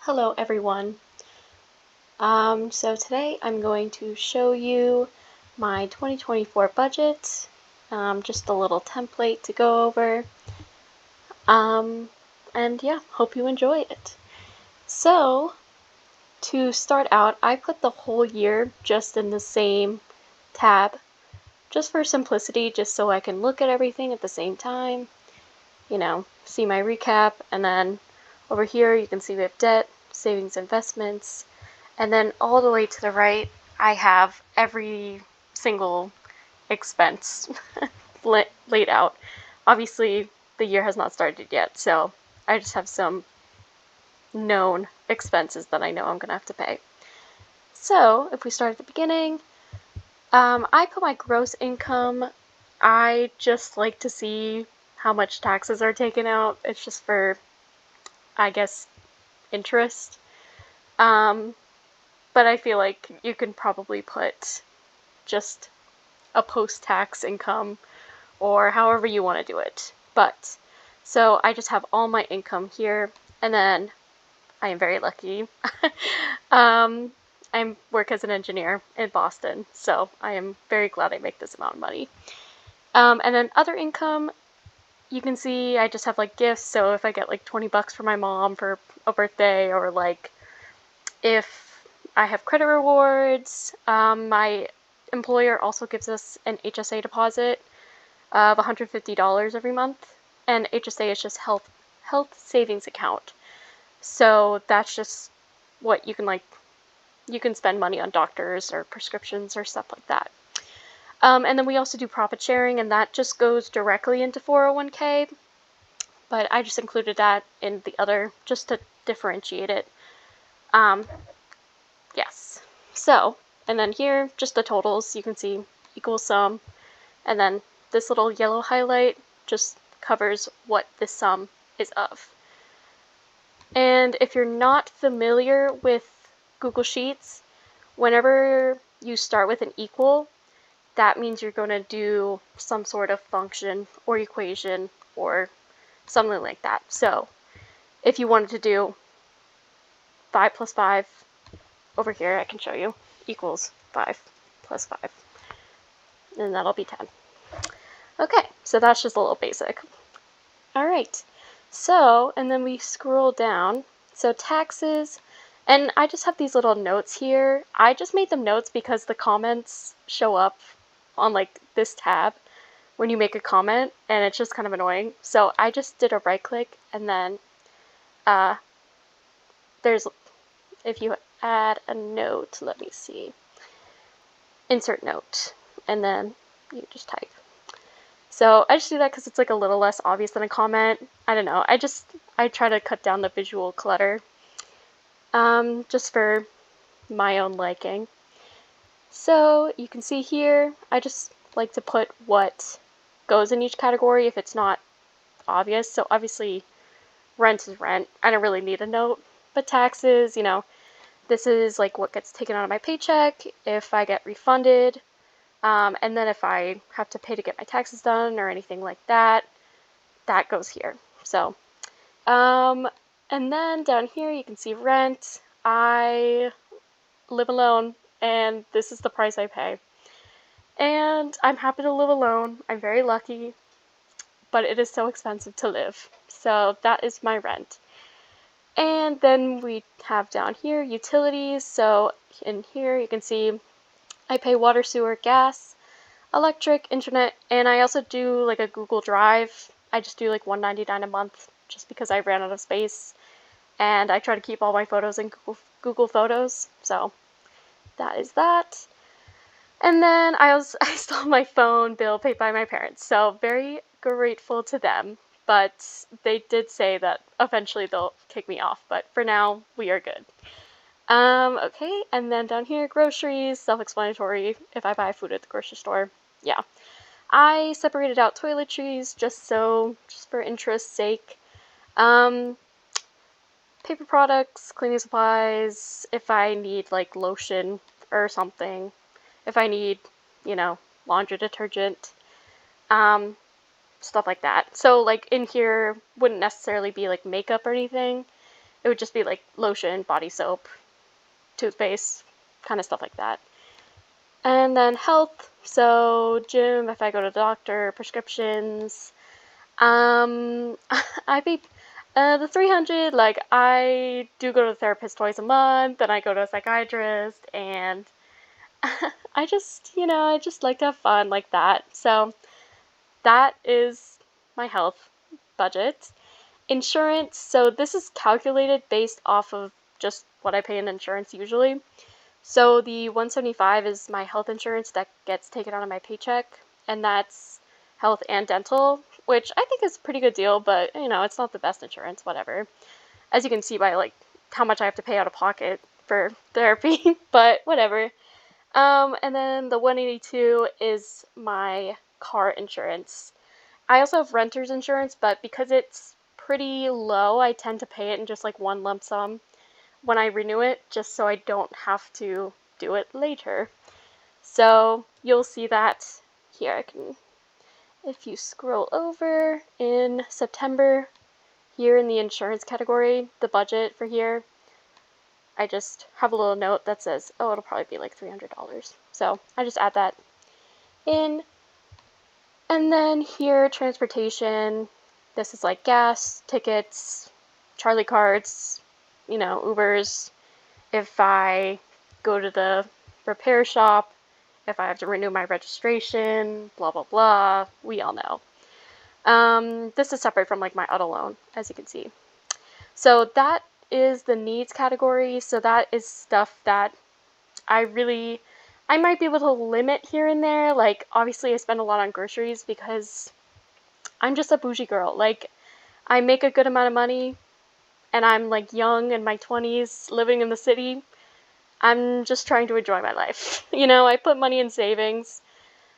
Hello everyone. So today I'm going to show you my 2024 budget, just a little template to go over, and yeah, hope you enjoy it. So to start out, I put the whole year just in the same tab, just for simplicity, just so I can look at everything at the same time, see my recap, and then over here you can see we have debt, savings, investments, and then all the way to the right, I have every single expense laid out. Obviously, the year has not started yet, so I just have some known expenses that I know I'm going to have to pay. So, if we start at the beginning, I put my gross income. I just like to see how much taxes are taken out. It's just for, I guess, interest. But I feel like you can probably put just a post-tax income or however you want to do it. But so I just have all my income here, and then I am very lucky. I work as an engineer in Boston, so I am very glad I make this amount of money. And then other income, you can see I just have like gifts. So if I get like $20 from my mom for a birthday, or like if I have credit rewards, my employer also gives us an HSA deposit of $150 every month, and HSA is just health savings account. So that's just what you can spend money on doctors or prescriptions or stuff like that. And then we also do profit sharing, and that just goes directly into 401k, but I just included that in the other just to differentiate it. Yes. So, and then here, just the totals, you can see equal sum, and then this little yellow highlight just covers what this sum is of. And if you're not familiar with Google Sheets, whenever you start with an equal, that means you're going to do some sort of function or equation or something like that. So if you wanted to do 5 plus 5, over here I can show you, equals 5 plus 5, and that'll be 10. Okay, so that's just a little basic. All right, so, and then we scroll down. So taxes, and I just have these little notes here. I just made them notes because the comments show up on like this tab when you make a comment, and it's just kind of annoying. So I just did a right click, and then if you add a note, let me see, insert note, and then you just type. So I just do that because it's like a little less obvious than a comment. I don't know. I try to cut down the visual clutter, just for my own liking. So you can see here, I just like to put what goes in each category if it's not obvious. So obviously rent is rent. I don't really need a note. But taxes, this is like what gets taken out of my paycheck if I get refunded. And then if I have to pay to get my taxes done or anything like that, that goes here. So, and then down here you can see rent. I live alone, and this is the price I pay. And I'm happy to live alone. I'm very lucky, but it is so expensive to live. So that is my rent. And then we have down here utilities. So in here you can see I pay water, sewer, gas, electric, internet, and I also do like a Google Drive. I just do like $1.99 a month just because I ran out of space, and I try to keep all my photos in Google Photos. So that is that. And then I still have my phone bill paid by my parents, so very grateful to them. But they did say that eventually they'll kick me off, but for now we are good. Okay, and then down here, groceries, self-explanatory. If I buy food at the grocery store, yeah. I separated out toiletries just for interest's sake. Paper products, cleaning supplies, if I need like lotion or something. If I need, laundry detergent, stuff like that. So like in here wouldn't necessarily be like makeup or anything. It would just be like lotion, body soap, toothpaste, kind of stuff like that. And then health, so gym, if I go to the doctor, prescriptions. I pay the 300, like, I do go to the therapist twice a month, and I go to a psychiatrist, and I just, I just like to have fun like that. So that is my health budget. Insurance, so this is calculated based off of just what I pay in insurance usually. So the 175 is my health insurance that gets taken out of my paycheck, and that's health and dental, which I think is a pretty good deal, but it's not the best insurance, whatever. As you can see by like how much I have to pay out of pocket for therapy, but whatever. And then the 182 is my car insurance. I also have renter's insurance, but because it's pretty low, I tend to pay it in just like one lump sum when I renew it, just so I don't have to do it later. So you'll see that here. If you scroll over in September, here in the insurance category, the budget for here, I just have a little note that says, oh, it'll probably be like $300. So I just add that in. And then here, transportation, this is like gas, tickets, Charlie cards, Ubers. If I go to the repair shop, if I have to renew my registration, blah, blah, blah, we all know. This is separate from like my auto loan, as you can see. So that is the needs category. So that is stuff that I might be able to limit here and there. Like, obviously I spend a lot on groceries because I'm just a bougie girl. Like, I make a good amount of money and I'm like young in my 20s living in the city. I'm just trying to enjoy my life. I put money in savings,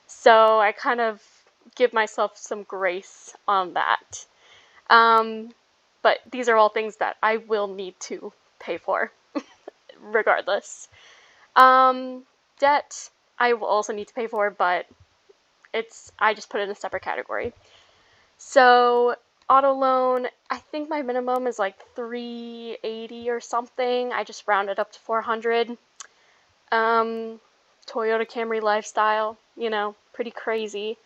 so I kind of give myself some grace on that. But these are all things that I will need to pay for, regardless. Debt, I will also need to pay for, but I just put it in a separate category. So, auto loan, I think my minimum is like $380 or something. I just rounded up to $400. Toyota Camry lifestyle, pretty crazy.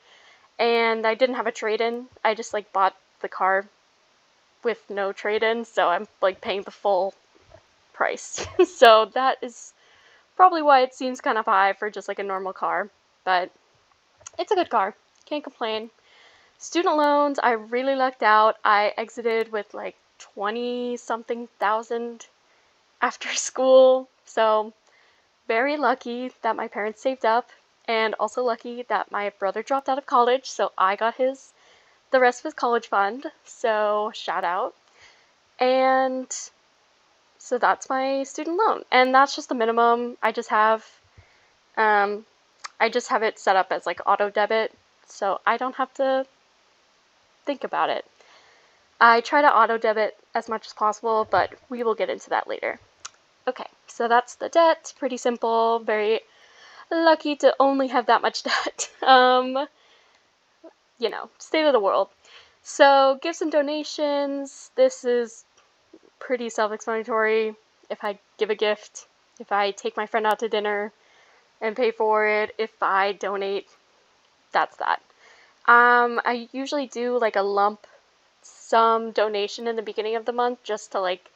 And I didn't have a trade-in. I just like bought the car with no trade-in, so I'm like paying the full price. So that is probably why it seems kind of high for just like a normal car, but it's a good car. Can't complain. Student loans, I really lucked out. I exited with like 20-something thousand after school, so very lucky that my parents saved up, and also lucky that my brother dropped out of college, so I got the rest of his college fund, so shout out. And so that's my student loan, and that's just the minimum. I just have it set up as like auto debit, so I don't have to think about it. I try to auto debit as much as possible, but we will get into that later. Okay, so that's the debt. Pretty simple. Very lucky to only have that much debt. State of the world. So gifts and donations. This is pretty self-explanatory. If I give a gift, if I take my friend out to dinner and pay for it, if I donate, that's that. I usually do like a lump sum donation in the beginning of the month just to like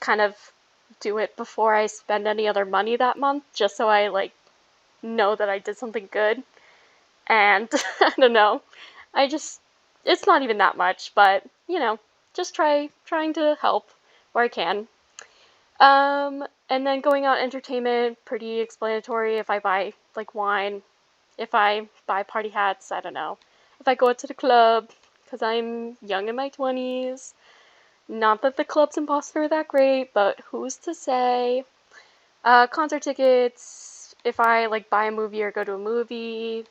kind of do it before I spend any other money that month, just so I like know that I did something good. And I don't know, it's not even that much, but just trying to help where I can. And then going out entertainment, pretty explanatory. If I buy like wine, if I buy party hats, I don't know. If I go out to the club, because I'm young in my 20s. Not that the clubs in Boston are that great, but who's to say? Concert tickets, if I like buy a movie or go to a movie,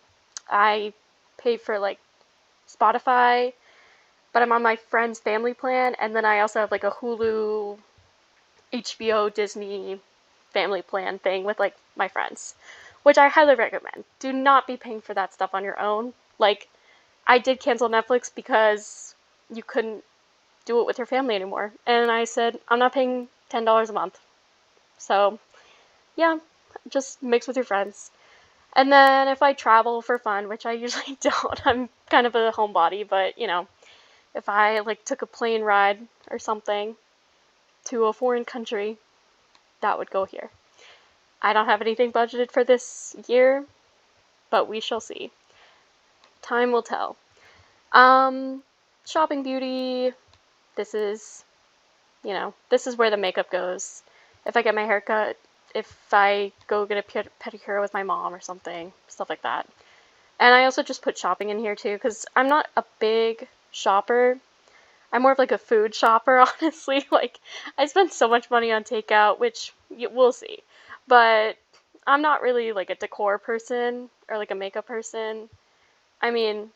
I pay for like Spotify, but I'm on my friend's family plan, and then I also have like a Hulu, HBO, Disney family plan thing with like my friends, which I highly recommend. Do not be paying for that stuff on your own. Like, I did cancel Netflix because you couldn't do it with your family anymore. And I said, I'm not paying $10 a month. So, yeah, just mix with your friends. And then if I travel for fun, which I usually don't, I'm kind of a homebody, but you know, if I like took a plane ride or something to a foreign country, that would go here. I don't have anything budgeted for this year, but we shall see. Time will tell. Shopping beauty, this is, you know, this is where the makeup goes. If I get my hair cut, if I go get a pedicure with my mom or something, stuff like that. And I also just put shopping in here too, because I'm not a big shopper. I'm more of like a food shopper, honestly. Like, I spend so much money on takeout, which we'll see. But I'm not really like a decor person or like a makeup person. I mean,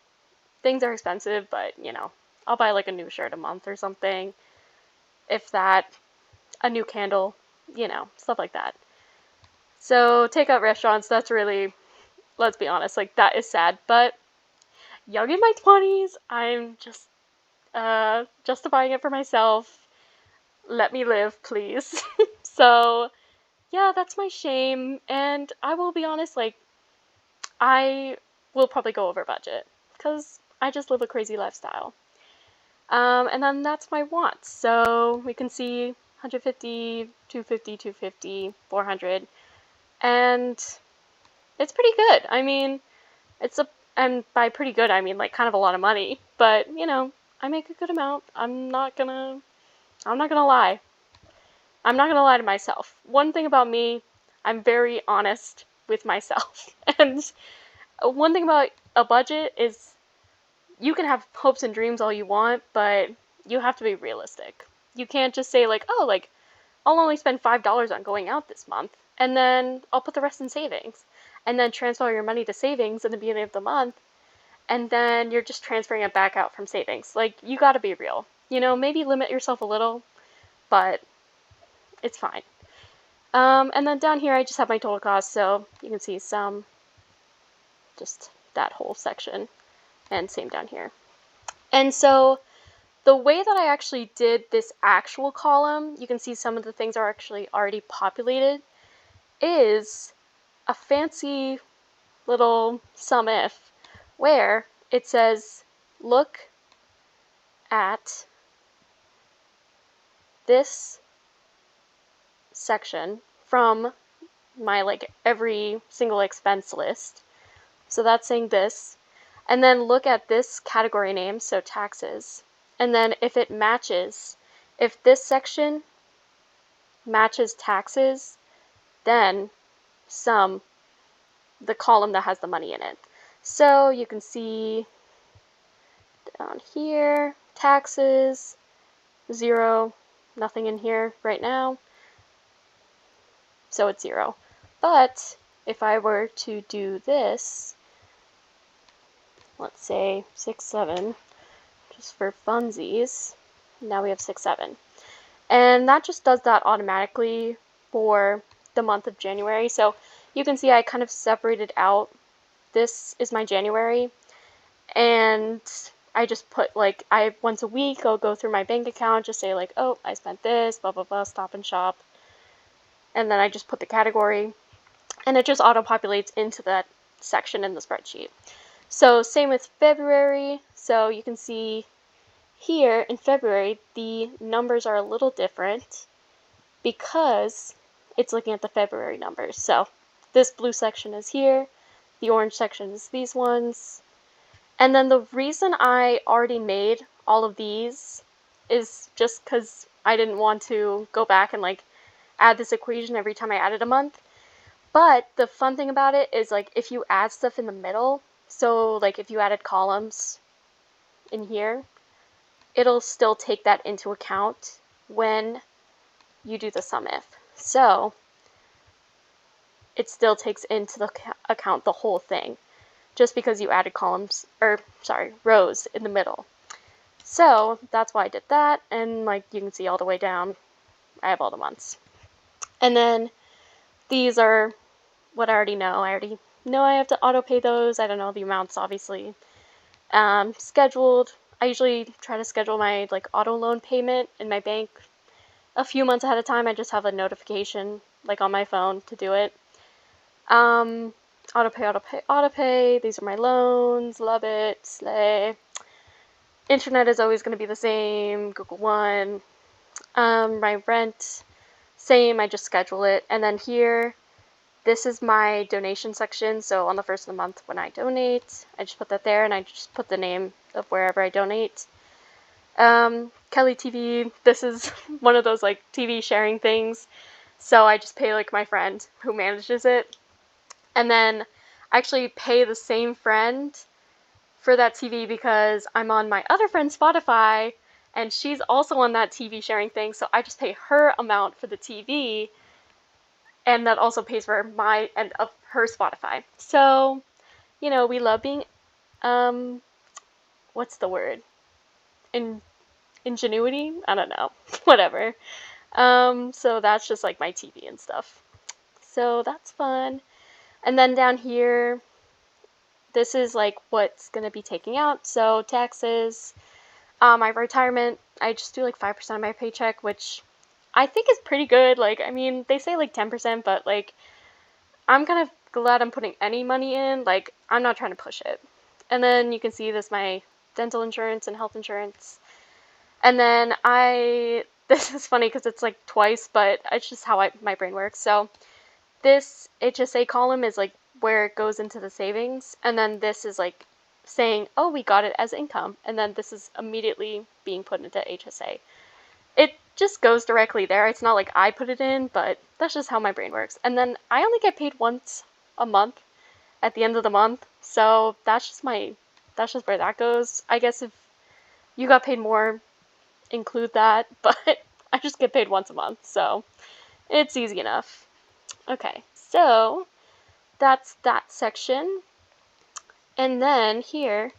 things are expensive, but you know, I'll buy like a new shirt a month or something. If that, a new candle, you know, stuff like that. So takeout restaurants, that's really, let's be honest, like that is sad. But young in my 20s, I'm just justifying it for myself. Let me live, please. So yeah, that's my shame. And I will be honest, like, I will probably go over budget because I just live a crazy lifestyle. And then that's my wants. So we can see 150, 250, 250, 400. And it's pretty good. I mean, and by pretty good, I mean like kind of a lot of money. But, you know, I make a good amount. I'm not gonna lie. I'm not gonna lie to myself. One thing about me, I'm very honest with myself. And one thing about a budget is you can have hopes and dreams all you want, but you have to be realistic. You can't just say like, oh, like, I'll only spend $5 on going out this month, and then I'll put the rest in savings. And then transfer your money to savings in the beginning of the month, and then you're just transferring it back out from savings. Like, you gotta be real. You know, maybe limit yourself a little, but it's fine. And then down here I just have my total cost, so you can see just that whole section, and same down here. And so the way that I actually did this actual column, you can see some of the things are actually already populated, is a fancy little sum if, where it says, look at this section from my like every single expense list. So that's saying this. And then look at this category name, so taxes. And then if it matches, if this section matches taxes, then sum the column that has the money in it. So you can see down here, taxes, 0, nothing in here right now. So it's 0. But if I were to do this, let's say 6, 7, just for funsies, now we have 6, 7. And that just does that automatically for the month of January. So you can see I kind of separated out, this is my January, and I just put like, once a week I'll go through my bank account, just say like, oh, I spent this, blah, blah, blah, Stop and Shop. And then I just put the category, and it just auto-populates into that section in the spreadsheet. So same with February. So you can see here in February, the numbers are a little different because it's looking at the February numbers. So this blue section is here, the orange section is these ones. And then the reason I already made all of these is just because I didn't want to go back and like add this equation every time I added a month. But the fun thing about it is like if you add stuff in the middle, so like if you added columns in here, it'll still take that into account when you do the sum if. So it still takes into the account the whole thing, just because you added rows in the middle. So that's why I did that, and like you can see all the way down, I have all the months. And then these are what I already know. I already know I have to auto pay those. I don't know the amounts, obviously. Scheduled, I usually try to schedule my like auto loan payment in my bank a few months ahead of time. I just have a notification like on my phone to do it. Auto pay, auto pay, auto pay. These are my loans. Love it. Slay. Internet is always going to be the same. Google One. My rent, same. I just schedule it. And then here, this is my donation section. So on the first of the month when I donate, I just put that there, and I just put the name of wherever I donate. Kelly TV. This is one of those like TV sharing things. So I just pay like my friend who manages it. And then I actually pay the same friend for that TV because I'm on my other friend's Spotify and she's also on that TV sharing thing. So I just pay her amount for the TV, and that also pays for my end of her Spotify. So, you know, we love being, what's the word? Ingenuity? I don't know. Whatever. So that's just like my TV and stuff. So that's fun. And then down here, this is like what's going to be taking out. So taxes, my retirement, I just do like 5% of my paycheck, which I think is pretty good. Like, I mean, they say like 10%, but like, I'm kind of glad I'm putting any money in. Like, I'm not trying to push it. And then you can see this, my dental insurance and health insurance. And then this is funny because it's like twice, but it's just how my brain works. So this HSA column is like where it goes into the savings, and then this is like saying, oh, we got it as income, and then this is immediately being put into HSA. It just goes directly there. It's not like I put it in, but that's just how my brain works. And then I only get paid once a month at the end of the month, so that's just where that goes. I guess if you got paid more, include that, but I just get paid once a month, so it's easy enough. Okay, so that's that section. And then here,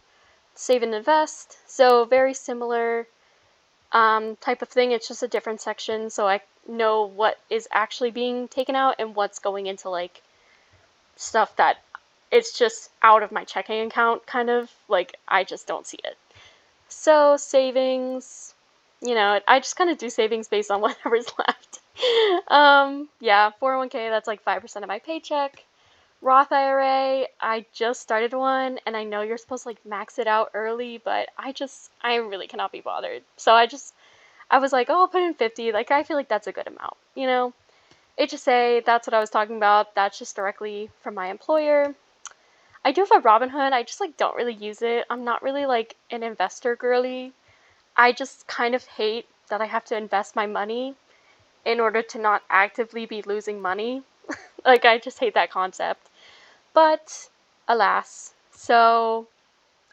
save and invest. So very similar type of thing. It's just a different section, so I know what is actually being taken out and what's going into like stuff that it's just out of my checking account, kind of like I just don't see it. So savings, you know, I just kind of do savings based on whatever's left. Yeah, 401k, that's like 5% of my paycheck. Roth IRA, I just started one, and I know you're supposed to like max it out early, but I really cannot be bothered. So I was like, oh, I'll put in 50. Like, I feel like that's a good amount, you know? HSA, that's what I was talking about. That's just directly from my employer. I do have a Robinhood. I just like don't really use it. I'm not really like an investor girly. I just kind of hate that I have to invest my money in order to not actively be losing money. Like, I just hate that concept. But alas, so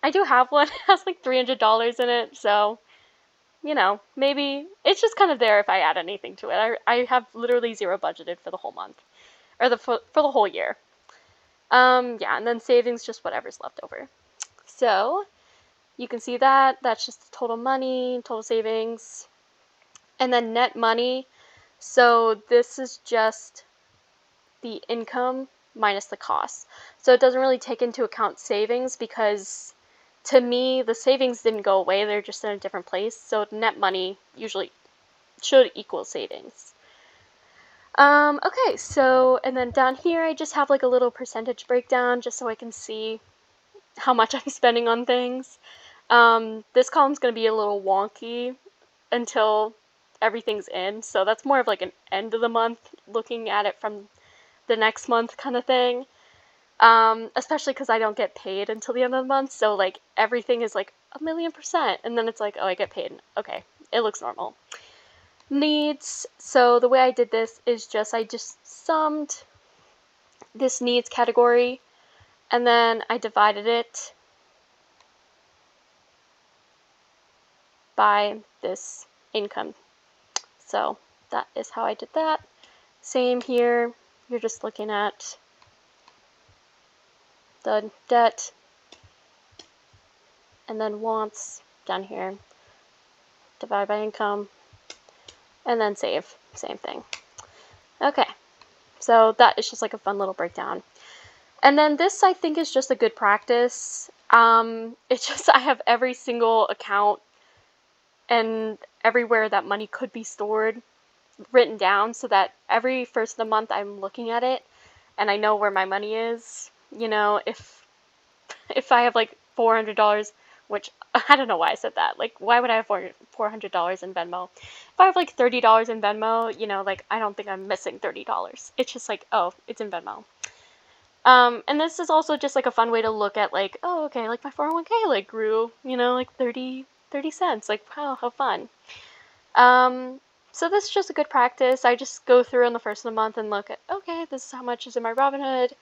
I do have one. It has like $300 in it, so you know, maybe it's just kind of there if I add anything to it. I have literally zero budgeted for the whole month, or for the whole year. Yeah, and then savings, just whatever's left over. So you can see that that's just the total money, total savings, and then net money. So this is just the income minus the costs. So it doesn't really take into account savings because to me, the savings didn't go away. They're just in a different place. So net money usually should equal savings. Okay, so, and then down here, I just have like a little percentage breakdown just so I can see how much I'm spending on things. This column's going to be a little wonky until everything's in. So that's more of like an end of the month, looking at it from the next month kind of thing. Especially because I don't get paid until the end of the month, so like everything is like 1,000,000%, and then it's like, oh, I get paid. Okay, it looks normal. Needs. So the way I did this is I just summed this needs category, and then I divided it by this income. So that is how I did that. Same here. You're just looking at the debt, and then wants down here, divide by income, and then save, same thing. Okay, so that is just like a fun little breakdown. And then this, I think, is just a good practice. It's just I have every single account and everywhere that money could be stored written down so that every first of the month I'm looking at it and I know where my money is. You know, if I have like $400, which I don't know why I said that. Like, why would I have $400 in Venmo? If I have like $30 in Venmo, you know, like I don't think I'm missing $30. It's just like, oh, it's in Venmo. And this is also just like a fun way to look at like, oh, okay, like my 401k like grew, you know, like 30 cents. Like, wow, how fun. So this is just a good practice. I just go through on the first of the month and look at, okay, this is how much is in my Robinhood.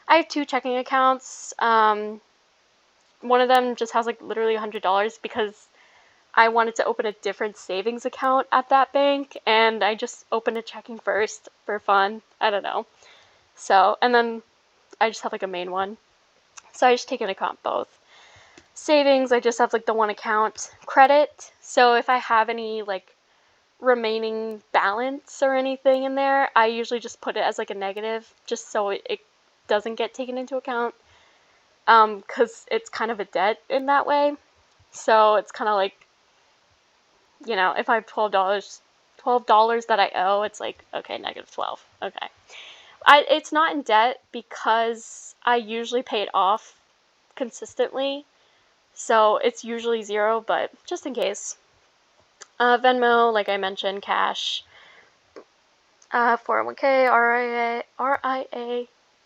I have 2 checking accounts. One of them just has like literally $100 because I wanted to open a different savings account at that bank, and I just opened a checking first for fun. I don't know. So, and then I just have like a main one. So I just take into account both. Savings, I just have like the one account. Credit, so if I have any like remaining balance or anything in there, I usually just put it as like a negative just so it doesn't get taken into account. Because it's kind of a debt in that way. So it's kind of like, you know, if I have $12 that I owe, it's like, okay, negative 12. Okay. It's not in debt because I usually pay it off consistently. So it's usually 0, but just in case. Venmo, like I mentioned, cash, 401k,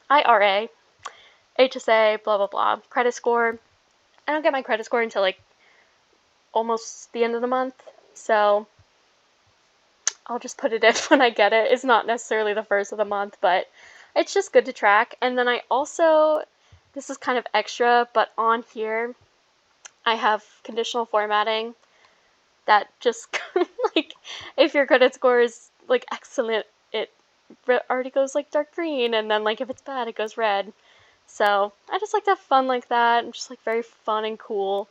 IRA, HSA, blah, blah, blah. Credit score. I don't get my credit score until like almost the end of the month. So I'll just put it in when I get it. It's not necessarily the first of the month, but it's just good to track. And then I also, this is kind of extra, but on here, I have conditional formatting that just, like, if your credit score is, like, excellent, it already goes, like, dark green, and then, like, if it's bad, it goes red. So I just like to have fun like that. I'm just, like, very fun and cool.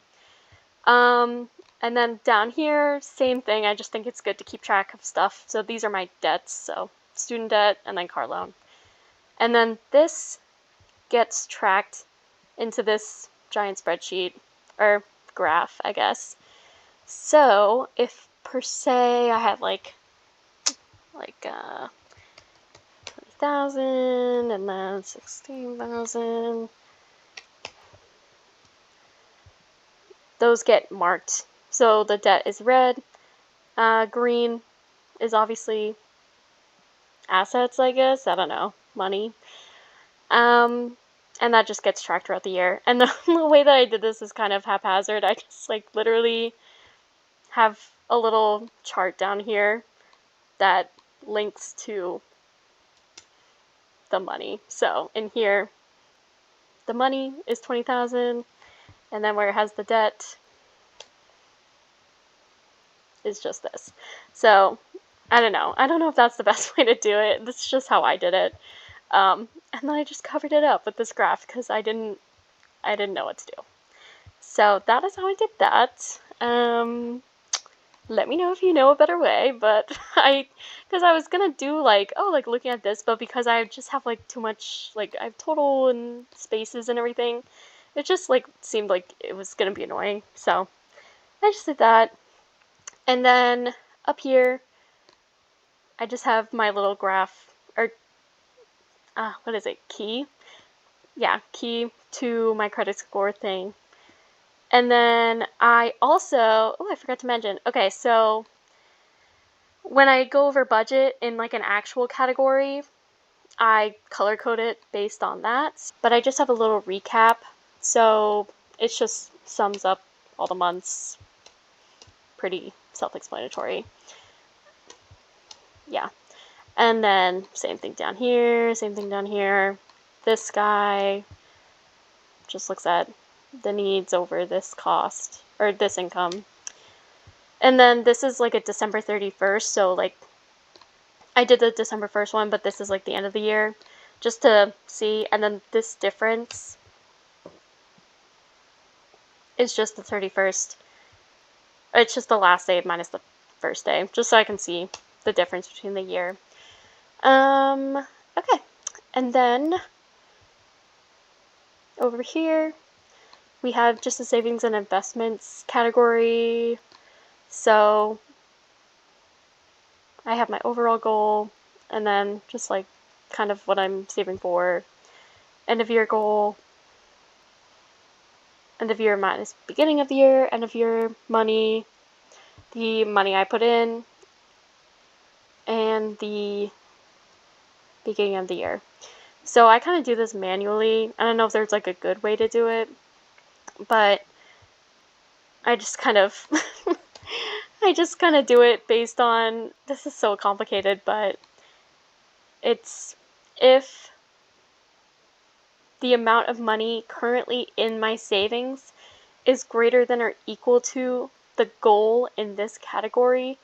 And then down here, same thing. I just think it's good to keep track of stuff. So these are my debts. So student debt and then car loan. And then this gets tracked into this giant spreadsheet or graph, I guess. So if per se I had like 20,000 and then 16,000, those get marked. So the debt is red. Green is obviously assets, I guess. I don't know. Money. And that just gets tracked throughout the year. And the way that I did this is kind of haphazard. I just like literally have a little chart down here that links to the money. So in here, the money is 20,000, and then where it has the debt is just this. So I don't know. I don't know if that's the best way to do it. This is just how I did it. And then I just covered it up with this graph because I didn't know what to do. So that is how I did that. Let me know if you know a better way, but because I was gonna do like, oh, like looking at this, but because I just have like too much, like I have total and spaces and everything, it just like seemed like it was gonna be annoying. So I just did that. And then up here, I just have my little graph, or what is it, key? Yeah, key to my credit score thing. And then I also, oh, I forgot to mention, okay, so when I go over budget in like an actual category, I color code it based on that. But I just have a little recap, so it just sums up all the months. Pretty self-explanatory. Yeah. And then same thing down here, same thing down here. This guy just looks at the needs over this cost, or this income. And then this is like a December 31st, so like I did the December 1st one, but this is like the end of the year, just to see. And then this difference is just the 31st. It's just the last day minus the first day, just so I can see the difference between the year. Okay. And then over here, we have just a savings and investments category. So I have my overall goal, and then just like kind of what I'm saving for, end of year goal, end of year minus beginning of the year, end of year money, the money I put in, and the beginning of the year. So I kind of do this manually. I don't know if there's like a good way to do it, but I just kind of do it based on, this is so complicated, but it's if the amount of money currently in my savings is greater than or equal to the goal in this category,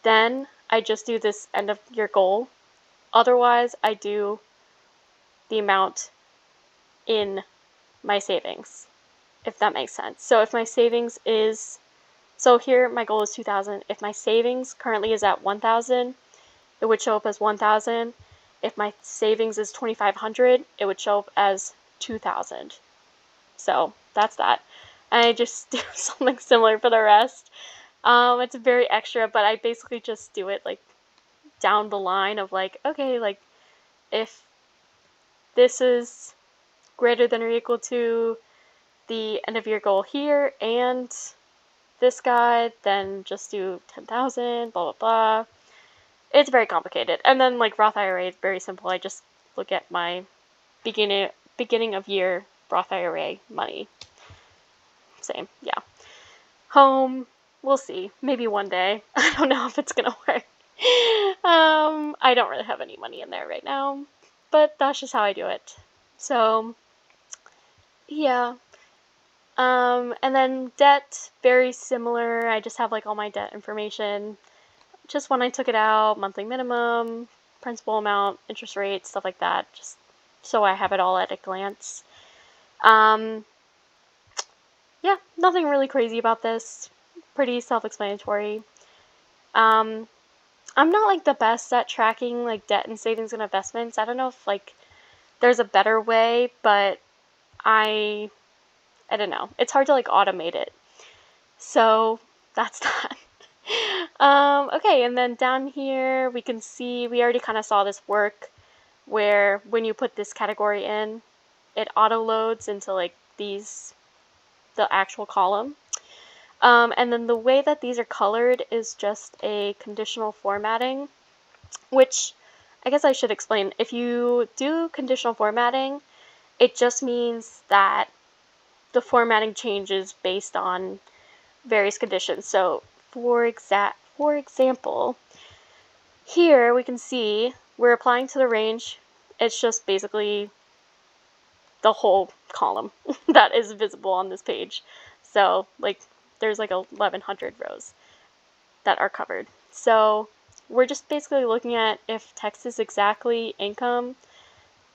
then I just do this end of year goal. Otherwise, I do the amount in my savings, if that makes sense. So if my savings is, so here my goal is 2,000. If my savings currently is at 1,000, it would show up as 1,000. If my savings is 2,500, it would show up as 2,000. So that's that. I just do something similar for the rest. It's very extra, but I basically just do it like down the line of like, okay, like if this is greater than or equal to the end of year goal here and this guy, then just do 10,000, blah, blah, blah. It's very complicated. And then like Roth IRA is very simple. I just look at my beginning of year Roth IRA money. Same, yeah. Home, we'll see. Maybe one day. I don't know if it's gonna work. I don't really have any money in there right now, but that's just how I do it. So, yeah. And then debt, very similar. I just have like all my debt information. Just when I took it out, monthly minimum, principal amount, interest rate, stuff like that. Just so I have it all at a glance. Yeah, nothing really crazy about this. Pretty self-explanatory. I'm not like the best at tracking like debt and savings and investments. I don't know if like there's a better way, but I don't know. It's hard to like automate it. So that's that. Okay, and then down here we can see, we already kind of saw this work where when you put this category in, it auto loads into like these, the actual column. And then the way that these are colored is just a conditional formatting, which I guess I should explain. If you do conditional formatting, it just means that the formatting changes based on various conditions. So for example, here we can see we're applying to the range. It's just basically the whole column that is visible on this page. So like there's like 1,100 rows that are covered. So we're just basically looking at if text is exactly income,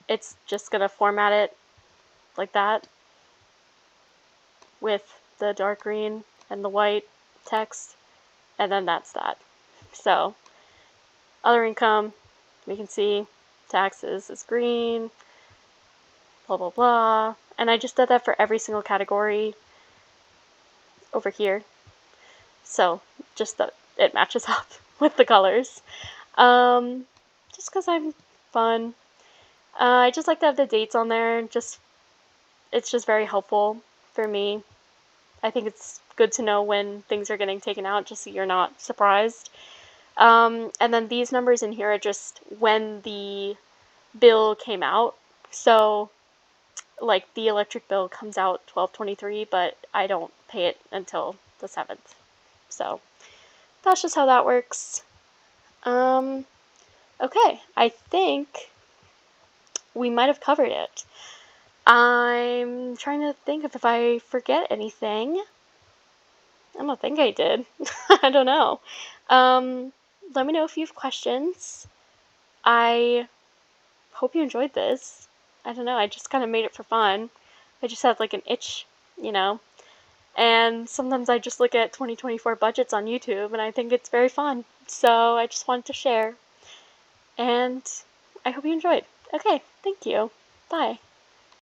it's just gonna format it like that with the dark green and the white text, and then that's that. So other income, we can see taxes is green, blah, blah, blah. And I just did that for every single category over here. So just that it matches up with the colors. Just because I'm fun. I just like to have the dates on there. It's just very helpful for me. I think it's good to know when things are getting taken out just so you're not surprised. And then these numbers in here are just when the bill came out. So like the electric bill comes out 12/23, but I don't pay it until the 7th. So that's just how that works. Okay, I think we might have covered it. I'm trying to think if I forget anything. I don't think I did. I don't know. Let me know if you have questions. I hope you enjoyed this. I don't know, I just kind of made it for fun. I just have like an itch, you know. And sometimes I just look at 2024 budgets on YouTube and I think it's very fun. So I just wanted to share. And I hope you enjoyed. Okay, thank you. Bye.